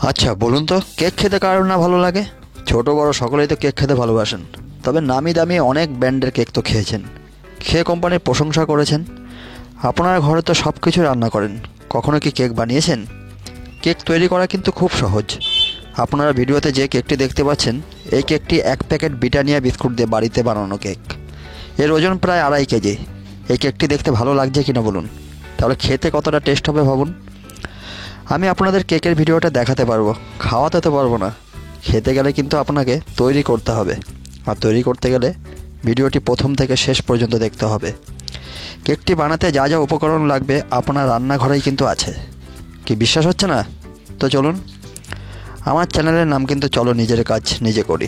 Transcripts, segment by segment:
আচ্ছা বলুন তো, কেক খেতে কার না ভালো লাগে? ছোট বড় সকলেই তো কেক খেতে ভালোবাসেন। তবে নামি দামি অনেক ব্র্যান্ডের কেক তো খেয়েছেন, খেয়ে কোম্পানির প্রশংসা করেছেন। আপনার ঘরে তো সব কিছু রান্না করেন, কখনো কি কেক বানিয়েছেন? কেক তৈরি করা কিন্তু খুব সহজ। আপনারা ভিডিওতে যে কেকটি দেখতে পাচ্ছেন, এই কেকটি 1 প্যাকেট ব্রিটানিয়া বিস্কুট দিয়ে বাড়িতে বানানো কেক। এর ওজন প্রায় 2.5 কেজি। এই কেকটি দেখতে ভালো লাগছে কিনা বলুন, তাহলে খেতে কতটা টেস্ট হবে ভাবুন। আমি আপনাদের কেকের ভিডিওটা দেখাতে পারবো, খাওয়াতে তো পারবো না। খেতে গেলে কিন্তু আপনাকে তৈরি করতে হবে, আর তৈরি করতে গেলে ভিডিওটি প্রথম থেকে শেষ পর্যন্ত দেখতে হবে। কেকটি বানাতে যা যা উপকরণ লাগবে আপনার রান্নাঘরেই কিন্তু আছে। কি বিশ্বাস হচ্ছে না? তো চলুন। আমার চ্যানেলের নাম কিন্তু চলো নিজের কাজ নিজে করি।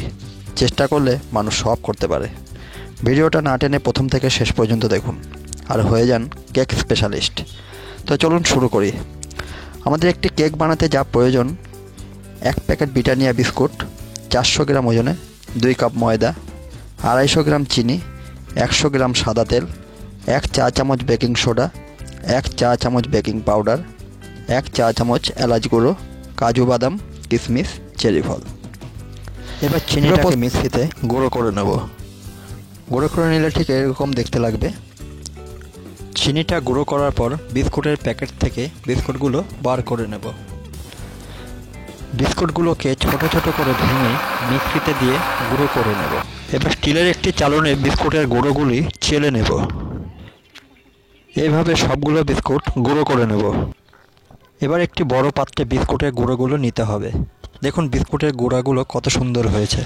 চেষ্টা করলে মানুষ সব করতে পারে। ভিডিওটা না টেনে প্রথম থেকে শেষ পর্যন্ত দেখুন, আর হয়ে যান কেক স্পেশালিস্ট। তো চলুন শুরু করি। আমাদের একটি কেক বানাতে যা প্রয়োজন: 1 প্যাকেট ব্রিটানিয়া বিস্কুট, 400 গ্রাম ওজনে, 2 কাপ ময়দা, 250 গ্রাম চিনি, 100 গ্রাম সাদা তেল, 1 চা চামচ বেকিং সোডা, 1 চা চামচ বেকিং পাউডার, 1 চা চামচ এলাচ গুঁড়ো, কাজু বাদাম, কিশমিশ, চেরি ফল। এবার চিনিটাকে মিক্সিতে গুঁড়ো করে নেব। গুঁড়ো করে নিলে ঠিক এরকম দেখতে লাগবে। চিনিটা গুঁড়ো করার পর বিস্কুটের প্যাকেট থেকে বিস্কুটগুলো বার করে নেব। বিস্কুটগুলোকে ছোট ছোট করে ভেঙে মিক্সিতে দিয়ে গুঁড়ো করে নেব। এবার স্টিলের একটি চালনে বিস্কুটের গুঁড়োগুলি চেলে নেব। এইভাবে সবগুলো বিস্কুট গুঁড়ো করে নেব। এবার একটি বড় পাত্রে বিস্কুটের গুঁড়োগুলো নিতে হবে। দেখুন বিস্কুটের গুঁড়াগুলো কত সুন্দর হয়েছে।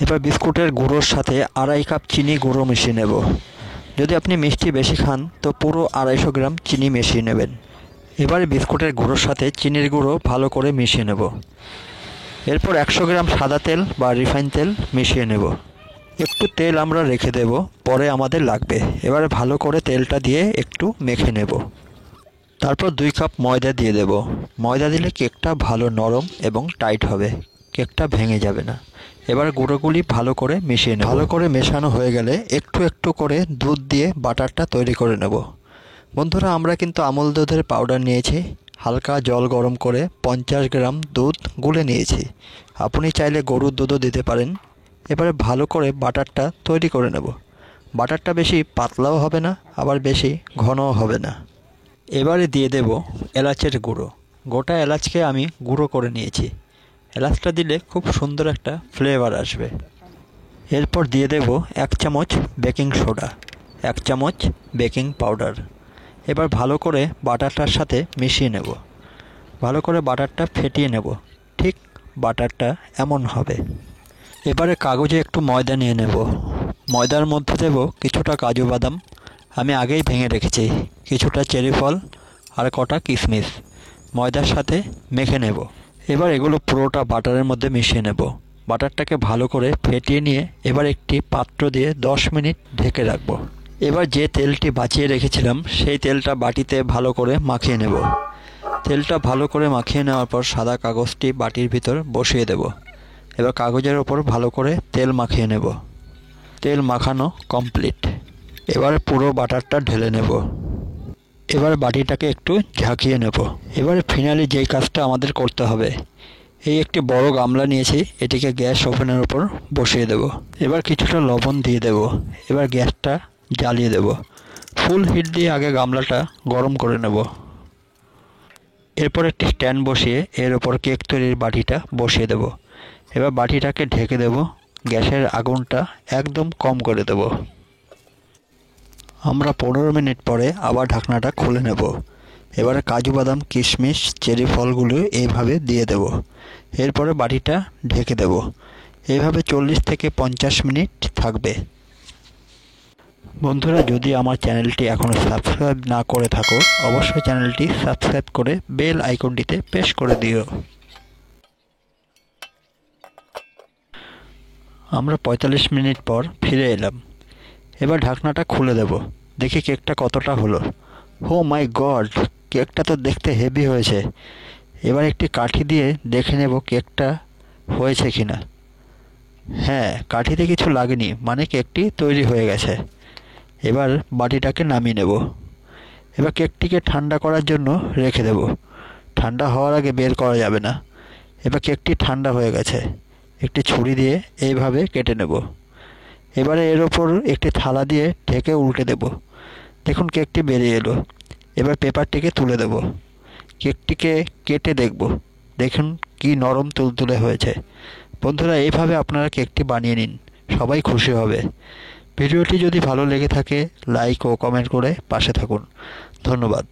এবার বিস্কুটের গুঁড়োর সাথে 2.5 কাপ চিনি গুঁড়ো মিশিয়ে নেব। যদি আপনি মিষ্টি বেশি খান তো পুরো 250 গ্রাম চিনি মিশিয়ে নেবেন। এবারে বিস্কুটের গুঁড়োর সাথে চিনির গুঁড়ো ভালো করে মিশিয়ে নেব। এরপর 100 গ্রাম সাদা তেল বা রিফাইন তেল মিশিয়ে নেব। একটু তেল আমরা রেখে দেব, পরে আমাদের লাগবে। এবারে ভালো করে তেলটা দিয়ে একটু মেখে নেব। তারপর 2 কাপ ময়দা দিয়ে দেব। ময়দা দিলে কেকটা ভালো নরম এবং টাইট হবে, কেকটা ভেঙে যাবে না। এবার গুঁড়োগুলি ভালো করে মিশিয়ে নেব। ভালো করে মেশানো হয়ে গেলে একটু একটু করে দুধ দিয়ে বাটারটা তৈরি করে নেব। বন্ধুরা, আমরা কিন্তু আমুল দুধের পাউডার নিয়েছি। হালকা জল গরম করে 50 গ্রাম দুধ গুলে নিয়েছি। আপনি চাইলে গরুর দুধও দিতে পারেন। এবারে ভালো করে বাটারটা তৈরি করে নেব। বাটারটা বেশি পাতলাও হবে না, আবার বেশি ঘনও হবে না। এবারে দিয়ে দেব এলাচের গুঁড়ো। গোটা এলাচকে আমি গুঁড়ো করে নিয়েছি। এলাচটা দিলে খুব সুন্দর একটা ফ্লেভার আসবে। এরপর দিয়ে দেব 1 চামচ বেকিং সোডা, 1 চামচ বেকিং পাউডার। এবার ভালো করে বাটারটার সাথে মিশিয়ে নেব। ভালো করে বাটারটা ফেটিয়ে নেব। ঠিক বাটারটা এমন হবে। এবারে কাগজে একটু ময়দা নিয়ে নেব। ময়দার মধ্যে দেব কিছুটা কাজু বাদাম, আমি আগেই ভেঙে রেখেছি, কিছুটা চেরি ফল আর কটা কিশমিশ। ময়দার সাথে মেখে নেব। এবার এগুলো পুরোটা বাটারের মধ্যে মিশিয়ে নেব। বাটারটাকে ভালো করে ফেটিয়ে নিয়ে এবার একটি পাত্র দিয়ে 10 মিনিট ঢেকে রাখব। এবার যে তেলটি বাঁচিয়ে রেখেছিলাম সেই তেলটা বাটিতে ভালো করে মাখিয়ে নেব। তেলটা ভালো করে মাখিয়ে নেওয়ার পর সাদা কাগজটি বাটির ভিতর বসিয়ে দেব। এবার কাগজের ওপর ভালো করে তেল মাখিয়ে নেব। তেল মাখানো কমপ্লিট। এবার পুরো বাটারটা ঢেলে নেব। এবার বাটিটাকে একটু ঝাঁকিয়ে নেব। এবারে ফাইনালি যেই কাজটা আমাদের করতে হবে, এই একটি বড় গামলা নিয়েছি, এটিকে গ্যাস ওভেনের উপর বসিয়ে দেব। এবার কিছুটা লবণ দিয়ে দেব। এবার গ্যাসটা জ্বালিয়ে দেব। ফুল হিট দিয়ে আগে গামলাটা গরম করে নেব। এরপর একটি স্ট্যান্ড বসিয়ে এর ওপর কেক তৈরির বাটিটা বসিয়ে দেব। এবার বাটিটাকে ঢেকে দেব। গ্যাসের আগুনটা একদম কম করে দেব। আমরা 15 মিনিট পরে আবার ঢাকনাটা খুলে নেব। এবারে কাজু বাদাম, কিশমিশ, চেরি ফলগুলো এইভাবে দিয়ে দেব। এরপরে বাটিটা ঢেকে দেব। এইভাবে 40 থেকে 50 মিনিট থাকবে। বন্ধুরা, যদি আমার চ্যানেলটি এখনও সাবস্ক্রাইব না করে থাকো, অবশ্যই চ্যানেলটি সাবস্ক্রাইব করে বেল আইকনটিতে প্রেস করে দিও। আমরা 45 মিনিট পর ফিরে এলাম। এবার ঢাকনাটা খুলে দেব। দেখি কেকটা কতটা হলো। ও মাই গড, কেকটা তো দেখতে হেভি হয়েছে। এবার একটি কাঠি দিয়ে দেখে নেব কেকটা হয়েছে কিনা। হ্যাঁ, কাঠিতে কিছু লাগেনি, মানে কেকটি তৈরি হয়ে গেছে। এবার বাটিটাকে নামিয়ে নেব। এবার কেকটিকে ঠান্ডা করার জন্য রেখে দেব। ঠান্ডা হওয়ার আগে বের করা যাবে না। এবার কেকটি ঠান্ডা হয়ে গেছে, একটি ছুরি দিয়ে এইভাবে কেটে নেব। এবারে এর ওপর একটি থালা দিয়ে ঢেকে উল্টে দেব। দেখুন কেকটি বেরিয়ে এলো। এবার পেপারটিকে তুলে দেব। কেকটিকে কেটে দেখব, দেখুন কি নরম তুলতুলে হয়েছে। বন্ধুরা, এইভাবে আপনারা কেকটি বানিয়ে নিন, সবাই খুশি হবে। ভিডিওটি যদি ভালো লেগে থাকে লাইক ও কমেন্ট করে পাশে থাকুন। ধন্যবাদ।